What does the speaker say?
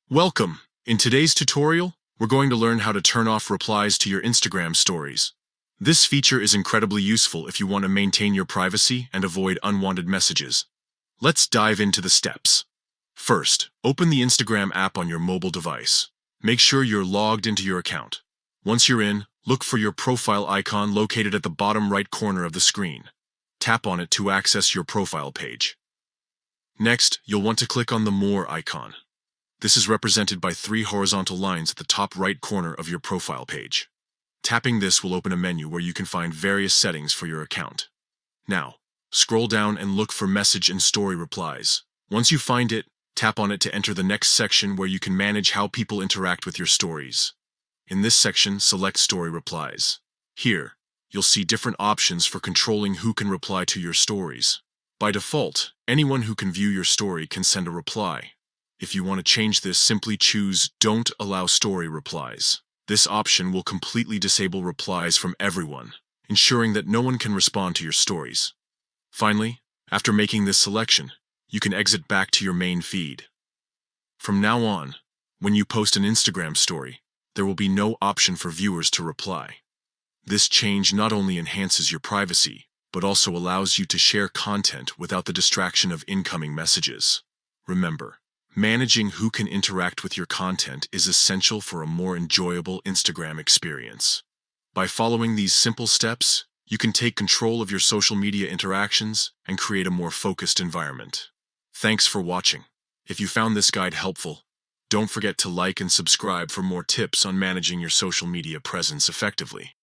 Welcome! In today's tutorial, we're going to learn how to turn off replies to your Instagram stories. This feature is incredibly useful if you want to maintain your privacy and avoid unwanted messages. Let's dive into the steps. First, open the Instagram app on your mobile device. Make sure you're logged into your account. Once you're in, look for your profile icon located at the bottom right corner of the screen. Tap on it to access your profile page. Next, you'll want to click on the More icon. This is represented by 3 horizontal lines at the top right corner of your profile page. Tapping this will open a menu where you can find various settings for your account. Now, scroll down and look for Message and Story Replies. Once you find it, tap on it to enter the next section where you can manage how people interact with your stories. In this section, select Story Replies. Here, you'll see different options for controlling who can reply to your stories. By default, anyone who can view your story can send a reply. If you want to change this, simply choose Don't Allow Story Replies. This option will completely disable replies from everyone, ensuring that no one can respond to your stories. Finally, after making this selection, you can exit back to your main feed. From now on, when you post an Instagram story, there will be no option for viewers to reply. This change not only enhances your privacy, but also allows you to share content without the distraction of incoming messages. Remember, managing who can interact with your content is essential for a more enjoyable Instagram experience. By following these simple steps, you can take control of your social media interactions and create a more focused environment. Thanks for watching. If you found this guide helpful, don't forget to like and subscribe for more tips on managing your social media presence effectively.